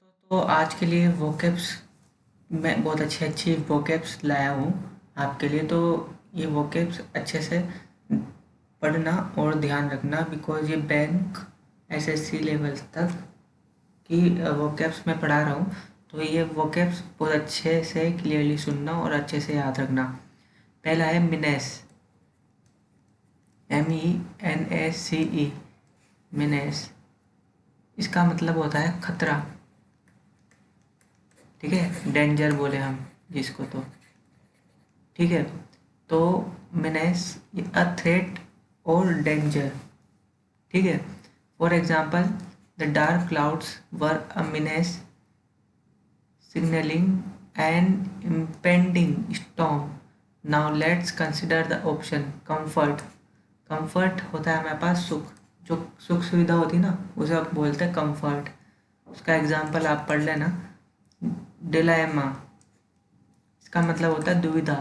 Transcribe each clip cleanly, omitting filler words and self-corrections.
दोस्तों तो आज के लिए वोकेब्स मैं बहुत अच्छी अच्छी वोकेब्स लाया हूँ आपके लिए। तो ये वोकेब्स अच्छे से पढ़ना और ध्यान रखना, बिकॉज ये बैंक एसएससी लेवल तक की वोकेब्स मैं पढ़ा रहा हूँ। तो ये वोकेब्स बहुत अच्छे से क्लियरली सुनना और अच्छे से याद रखना। पहला है मिनेस, MENACE, मिनेस। इसका मतलब होता है खतरा, ठीक है, डेंजर बोले हम जिसको। तो ठीक है, तो मीनेस अ थ्रेट और डेंजर, ठीक है। For example, the dark clouds were a menace signaling an impending storm. Now let's consider the option comfort. comfort होता है हमारे पास सुख, जो सुख सुविधा होती है ना, उसे आप बोलते हैं comfort। उसका एग्जाम्पल आप पढ़ लेना। डिलेमा, इसका मतलब होता है दुविधा।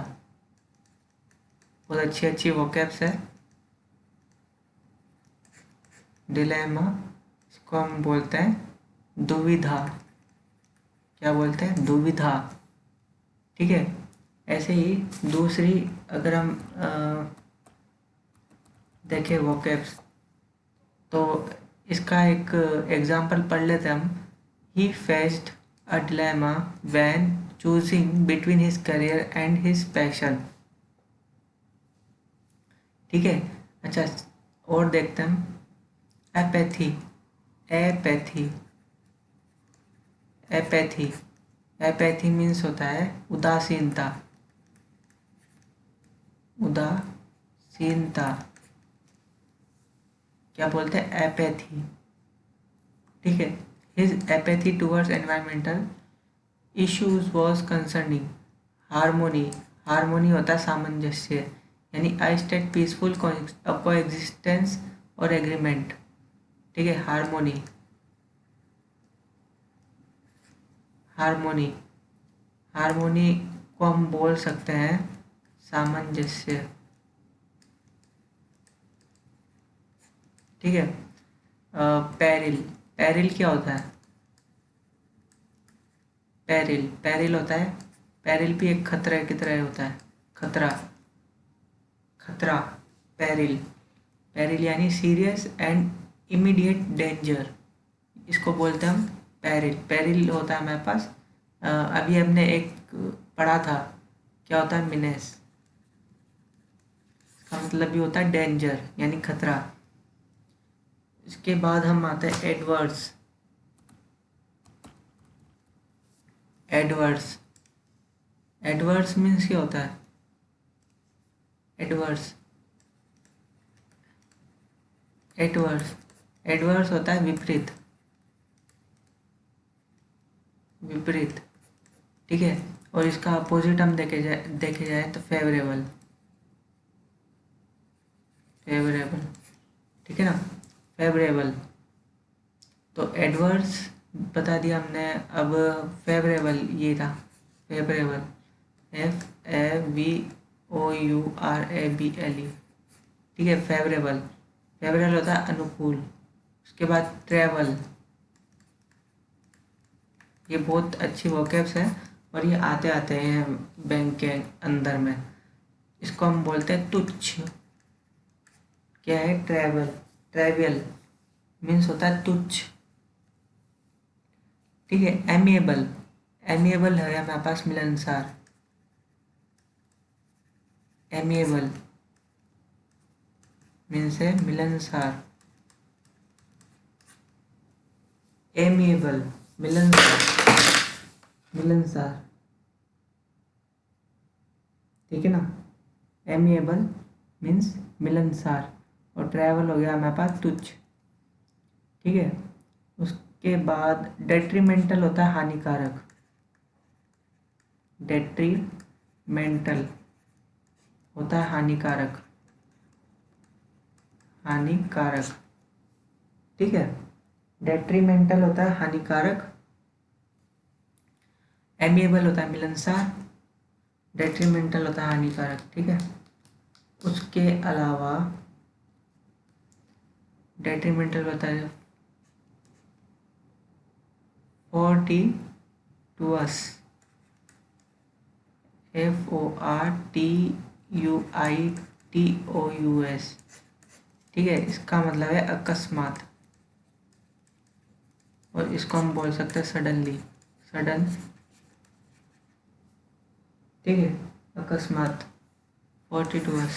बहुत अच्छी अच्छी वोकैब्स है। डिलेमा, इसको हम बोलते हैं दुविधा। क्या बोलते हैं? दुविधा, ठीक है। ऐसे ही दूसरी, अगर हम देखें वोकैब्स, तो इसका एक एग्जांपल पढ़ लेते हैं हम। ही faced a dilemma when choosing between his career and his passion, ठीक है। अच्छा, और देखते हैं हम। Apathy, apathy, apathy, apathy means होता है उदासीनता, उदासीनता। क्या बोलते हैं? एपैथी, ठीक है। His apathy towards environmental issues was concerning harmony. Harmony होता है सामंजस्य, यानी आई स्टेट पीसफुल को एग्जिस्टेंस और एग्रीमेंट, ठीक है। हारमोनी, हारमोनी, हारमोनी को हम बोल सकते हैं सामंजस्य, ठीक है। पेरिल, पेरिल क्या होता है? पेरिल, पेरिल होता है, पेरिल भी एक खतरे की तरह होता है। खतरा, खतरा, पेरिल, पेरिल यानी सीरियस एंड इमीडिएट डेंजर, इसको बोलते हैं हम पेरिल। पेरिल होता है हमारे पास। अभी हमने एक पढ़ा था, क्या होता है? मिनेस, इसका मतलब भी होता है डेंजर यानी खतरा। इसके बाद हम आते हैं एडवर्स। एडवर्स, एडवर्स मीन्स क्या होता है? एडवर्स, एडवर्स, एडवर्स होता है विपरीत, विपरीत, ठीक है। और इसका अपोजिट हम देखे जाए तो फेवरेबल, फेवरेबल, ठीक है ना, फेवरेबल। तो एडवर्स बता दिया हमने, अब फेवरेबल ये था, फेवरेबल, FAVOURABLE, ठीक है। फेवरेबल, फेवरेबल होता है अनुकूल। उसके बाद ट्रेवल, ये बहुत अच्छी वोकैब्स है और ये आते आते हैं बैंक के अंदर में। इसको हम बोलते हैं तुच्छ। क्या है? ट्रेवल, ट्रेवियल मीन्स होता है तुच्छ, ठीक है। एमिएबल, एमिएबल है हमारे पास मिलनसार। एमिएबल मीन्स है मिलनसार। एमिएबल, मिलनसार, मिलनसार, ठीक है ना। एमिएबल मीन्स मिलनसार, और ट्रैवल हो गया हमारे पास तुच्छ, ठीक है। उसके बाद डेट्रीमेंटल होता है हानिकारक। डेट्रीमेंटल होता है हानिकारक, हानिकारक, ठीक है। डेट्रीमेंटल होता है हानिकारक, एमिएबल होता है मिलनसार, डेट्रीमेंटल होता है हानिकारक, ठीक है। उसके अलावा डेट्रीमेंटल होता है fortuitous, fortuitous, ठीक है, इसका मतलब है अकस्मात, और इसको हम बोल सकते हैं सडनली, सडन, ठीक है, अकस्मात, fortuitous.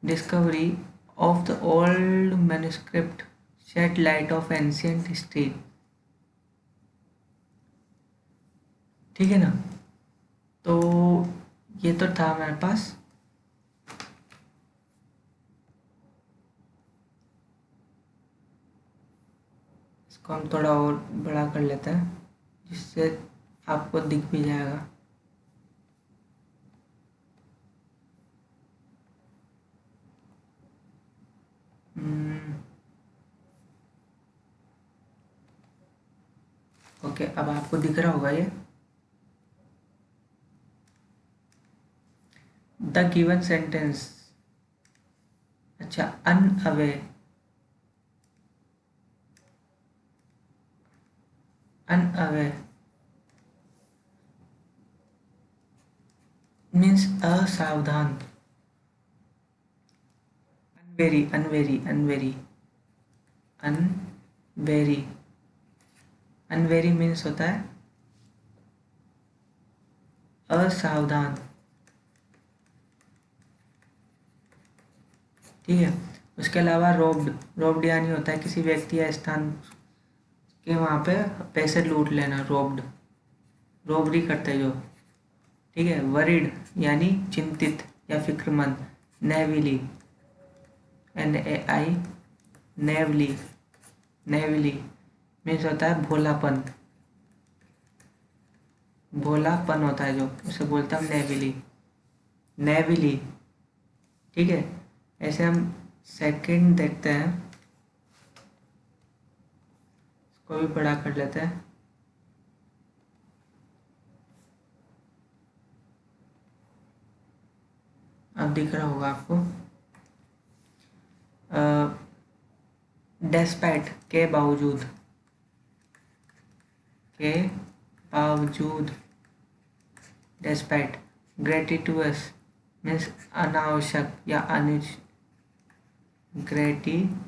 Discovery of the old manuscript shed light of ancient history, ठीक है ना। तो ये तो था हमारे पास। इसको हम थोड़ा और बड़ा कर लेते हैं जिससे आपको दिख भी जाएगा। ओके, अब आपको दिख रहा होगा ये। द गिवन सेंटेंस, अच्छा, अनअवे, अनअवे मीन्स असावधान, अनवेरी, अनवेरी, अनवेरी, अनवेरी, अनवेरी मीन्स होता है असावधान, ठीक है। उसके अलावा रोब्ड, रोब्ड यानी होता है किसी व्यक्ति या स्थान के वहाँ पे पैसे लूट लेना, रोब्ड, रोबरी करते जो, ठीक है। वरीड यानी चिंतित या फिक्रमंद, नेविली, NAI, नेवली, नेवली मीन्स होता है भोलापन, भोलापन होता है जो, उसे बोलते हैं हम नेविली, नेविली, ठीक है। ऐसे हम सेकंड देखते हैं, इसको भी बड़ा कर लेते हैं। अब दिख रहा होगा आपको। डेस्पाइट, के बावजूद, के बावजूद, डेस्पाइट। ग्रेटिटुअस मीन्स अनावश्यक या अनुच, ग्रेटिटुअस,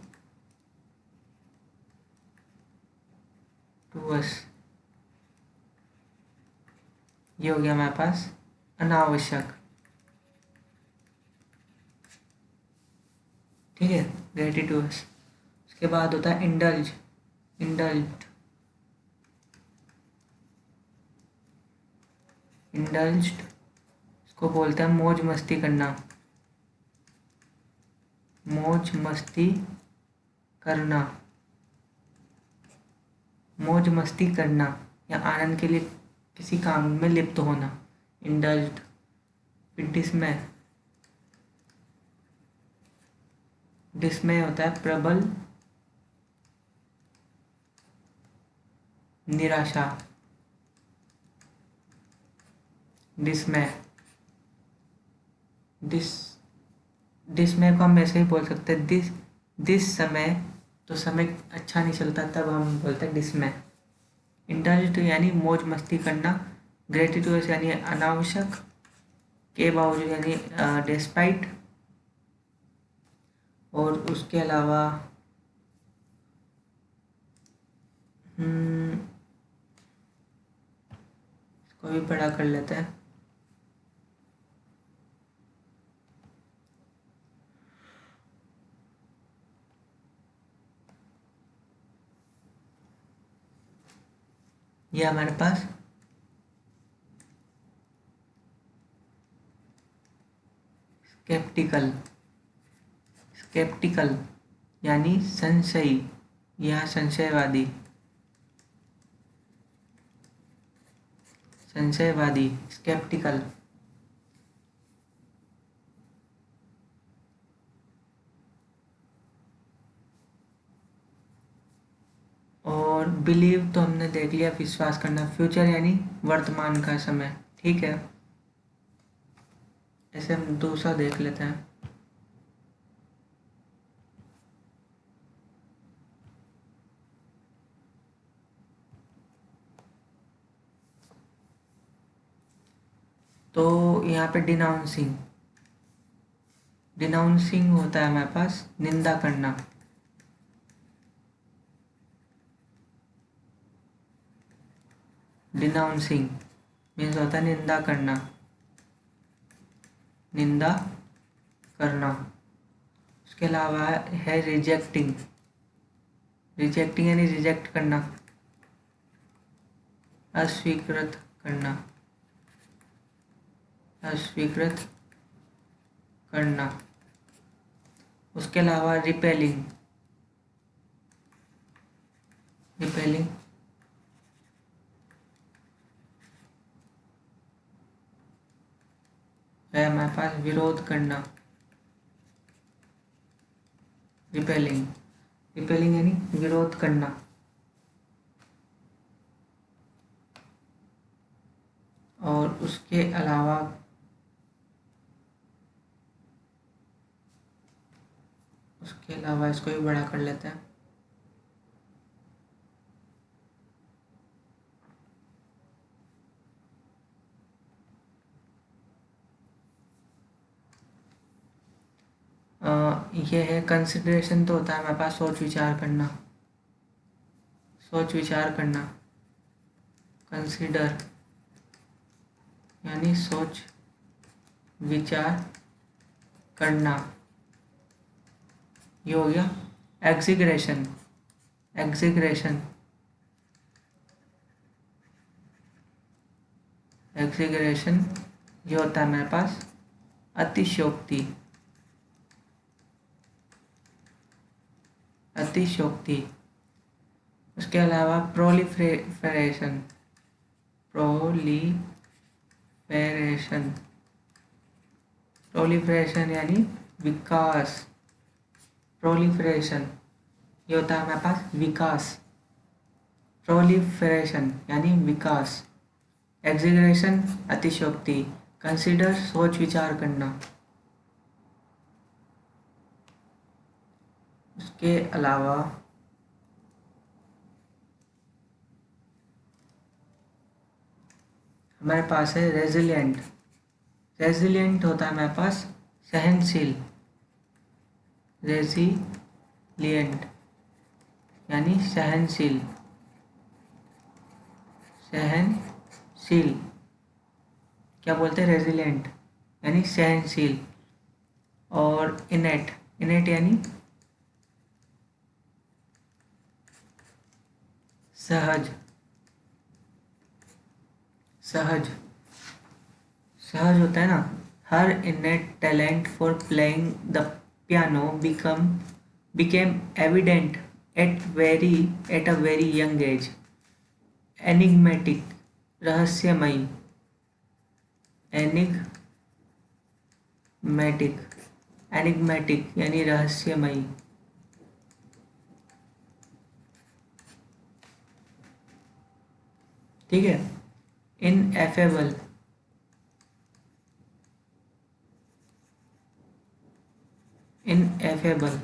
ये हो गया हमारे पास अनावश्यक, ठीक है, ग्रेटिटुअस। उसके बाद होता है इंडल्ज, इंडल्ज, इंडल्ज्ड, इसको बोलते हैं मौज मस्ती करना, मौज मस्ती करना, मौज मस्ती करना या आनंद के लिए किसी काम में लिप्त होना, इंडल्ज्ड। फिर डिस्मय, डिस्मय होता है प्रबल निराशा, डिस्मय, डिस्मय को हम ऐसे ही बोल सकते हैं, दिस समय, तो समय अच्छा नहीं चलता तब हम बोलते हैं डिस्मय। इंडल्ज्ड यानी मौज मस्ती करना, ग्रेटिट्यूड यानी अनावश्यक, के बावजूद यानी डेस्पाइट, और उसके अलावा इसको भी बड़ा कर लेते हैं। ये हमारे पास स्केप्टिकल, स्केप्टिकल यानी संशयी या संशयवादी, संशयवादी, स्केप्टिकल। और बिलीव तो हमने देख लिया, विश्वास करना। फ्यूचर यानी वर्तमान का समय, ठीक है। ऐसे हम दूसरा देख लेते हैं। तो यहाँ पे डिनाउंसिंग, डिनाउंसिंग होता है हमारे पास निंदा करना। डिनाउंसिंग मीन्स होता है निंदा करना, निंदा करना। उसके अलावा है रिजेक्टिंग, रिजेक्टिंग यानी रिजेक्ट करना, अस्वीकृत करना, अस्वीकृत करना। उसके अलावा रिपेलिंग, रिपेलिंग है हमारे पास विरोध करना, रिपेलिंग, रिपेलिंग यानी विरोध करना। और उसके अलावा इसको भी बड़ा कर लेते हैं। ये है कंसिडरेशन, तो होता है हमारे पास सोच विचार करना, सोच विचार करना। कंसिडर यानी सोच विचार करना। ये हो गया एग्जीग्रेशन, एग्जीग्रेशन, एग्जीग्रेशन ये होता है हमारे पास अतिशयोक्ति, अतिशयोक्ति। उसके अलावा प्रोलिफरेशन, प्रोलिफरेशन, प्रोलिफरेशन यानी विकास, प्रोलिफरेशन ये होता है हमारे पास विकास, प्रोलिफरेशन यानी विकास। एग्जीग्रेशन अतिशयोक्ति, कंसिडर सोच विचार करना। उसके अलावा हमारे पास है रेजिलिएंट, रेजिलिएंट होता है हमारे पास सहनशील, रेजिलिएंट यानी सहनशील, सहनशील। क्या बोलते हैं, रेजिलिएंट यानी सहनशील। और इनेट, इनेट यानी सहज, सहज, सहज होता है ना। हर innate talent for playing the piano became evident at a very young age. Enigmatic रहस्यमयी, एनिग्मेटिक, एनिग्मेटिक यानी रहस्यमयी। ठीक है। इनएफेबल, इनएफेबल,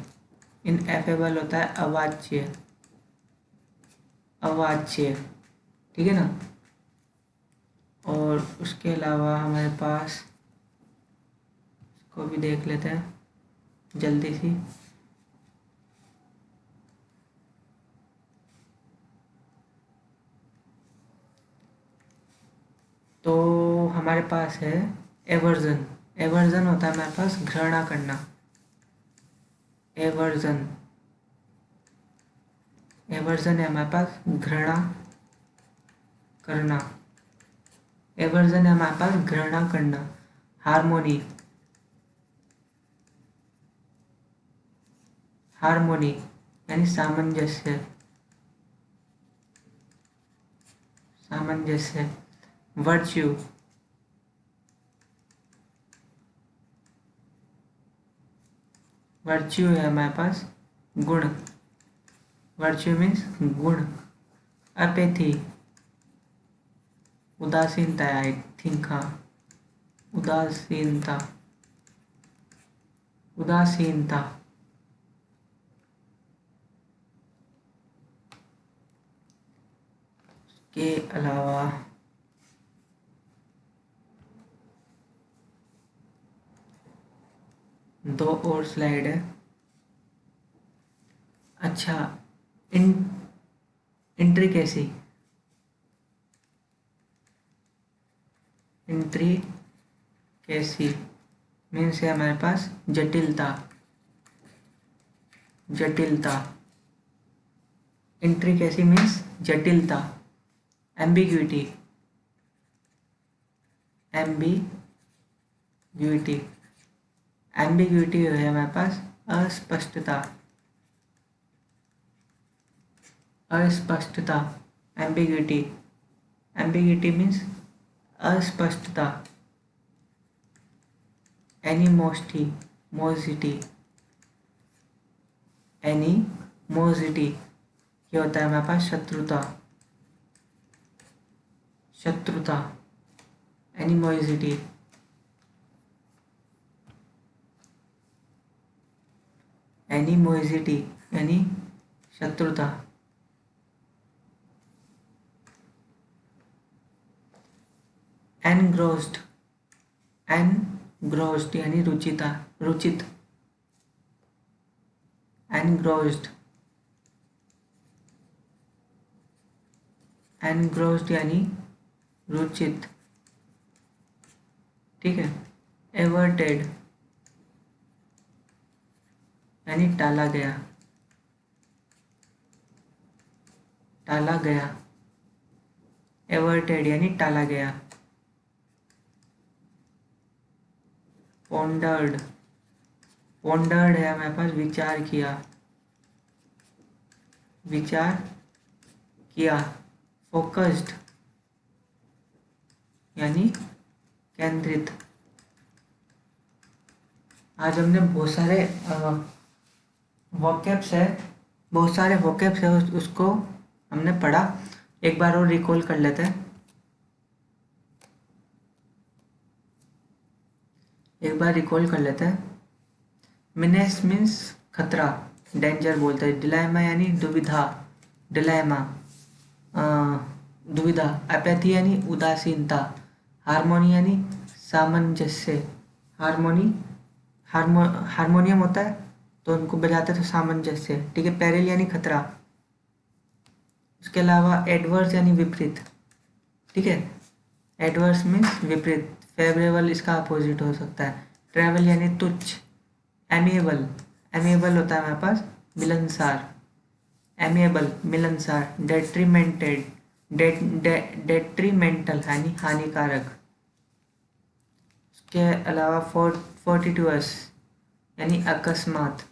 इनएफेबल होता है अवाच्य, अवाच्य। ठीक है ना। और उसके अलावा हमारे पास, इसको भी देख लेते हैं जल्दी सी। तो हमारे पास है एवर्जन, एवर्जन होता है हमारे पास घृणा करना, एवर्जन, एवर्जन है हमारे पास घृणा करना, एवर्जन है हमारे पास घृणा करना। हार्मोनी, हार्मोनी यानी सामंजस्य, सामंजस्य। वर्च्यू, वर्च्यू है हमारे पास गुण, वर्च्यू मीन्स गुण। अपैथी, उदासीनता, आई थिंक, हाँ, उदासीनता, उदासीनता। के अलावा दो और स्लाइड है। अच्छा, इन इंट्रिकेसी, इंट्रिकेसी मीन्स है हमारे पास जटिलता, जटिलता। इंट्रिकेसी मीन्स जटिलता। एम्बिग्यूटी, एम्बिग्यूटी, एम्बिग्यूटी है हमारे पास अस्पष्टता, अस्पष्टता। एम्बिग्यूटी, एम्बिग्यूटी मीन्स अस्पष्टता। एनिमोसिटी, मोसिटी, एनिमोसिटी ये होता है हमारे पास शत्रुता, शत्रुता। एनिमोसिटी, एनिमोसिटी यानी शत्रुता। एनग्रोस्ड, एनग्रोस्ड यानी रुचिता, रुचित। एनग्रोस्ड, एनग्रोस्ड यानी रुचित, ठीक है। एवर्टेड यानी टाला गया, टाला गया। एवर्टेड यानी टाला गया। पोंडर्ड, पोंडर्ड है हमारे पास विचार किया, विचार किया। फोकस्ड यानी केंद्रित। आज हमने बहुत सारे वोकैब्स है, बहुत सारे वोकैब्स है, उसको हमने पढ़ा। एक बार और रिकॉल कर लेते हैं, एक बार रिकॉल कर लेते हैं। मिनेस मीन्स खतरा, डेंजर बोलते हैं। डिलेमा यानी दुविधा, डिलेमा दुविधा। अपैथी यानी उदासीनता। हारमोनी यानी सामंजस्य, हारमोनी, हारमोनियम होता है तो उनको बजाते तो सामंजस्य, ठीक है। पेरिल यानी खतरा। उसके अलावा एडवर्स यानी विपरीत, ठीक है। एडवर्स मीन्स विपरीत। फेवरेबल इसका अपोजिट हो सकता है। ट्रैवल यानी तुच्छ। एमिएबल, एमिएबल होता है हमारे पास मिलनसार, एमिएबल मिलनसार। डेट्रीमेंटेड, डेट्रीमेंटल यानी हानिकारक। उसके अलावा फोर्टिट्यूअस यानी अकस्मात।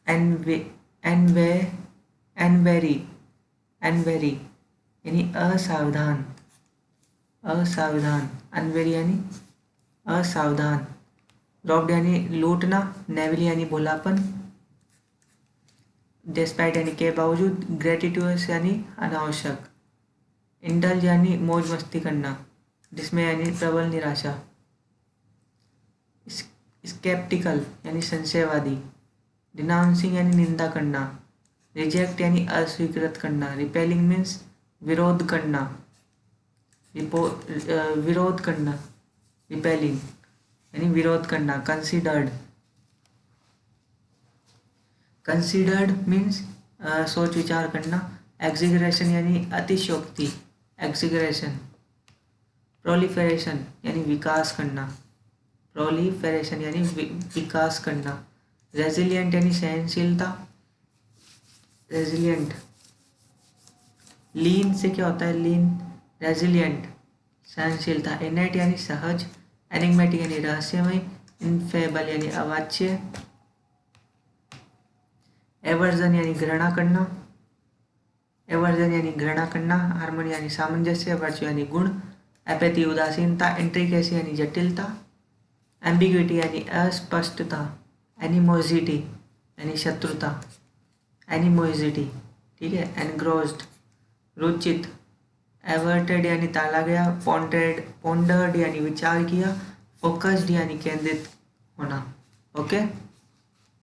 एनवेरी, एनवेरी यानी असावधान, असावधान। अनवेरी यानी असावधान। रॉब्ड यानी लूटना। नेविली यानी भोलापन। डिस्पाइट यानी के बावजूद। ग्रेटिट्यूअस यानी अनावश्यक। इंडल्ज यानी मौज मस्ती करना। जिसमें यानी प्रबल निराशा। स्केप्टिकल यानी संशयवादी। डिनाउंसिंग यानी निंदा करना। रिजेक्ट यानी अस्वीकृत करना। रिपेलिंग मीन्स विरोध करना, विरोध करना। रिपेलिंग यानी विरोध करना। कंसीडर्ड, कंसीडर्ड मीन्स सोच विचार करना। एग्जिगरेशन यानी अतिशयोक्ति, एग्जिगरेशन। प्रोलिफेरेशन यानी विकास करना, प्रोलिफेरेशन यानी विकास करना। रेजिलियंट यानी सहनशीलता, रेजिलियंट। लीन से क्या होता है, लीन। रेजिलियंट सहनशीलता। इनेट यानी सहज। एनिग्मेटिक यानी रहस्यमय। इनफेबल यानी अवाच्य। एवर्जन यानी घृणा करना, एवर्जन यानी घृणा करना। हार्मोनी यानी सामंजस्य। वर्चु यानी गुण। एपैथी उदासीनता। इंट्रिकेसी यानी जटिलता। एम्बिग्यूटी यानी अस्पष्टता। एनिमोसिटी यानी शत्रुता, एनिमोसिटी, ठीक है। एनग्रोस्ड रुचित। एवर्टेड यानी टाला गया। पोंडर्ड यानी विचार किया। फोकस्ड यानी केंद्रित होना। ओके।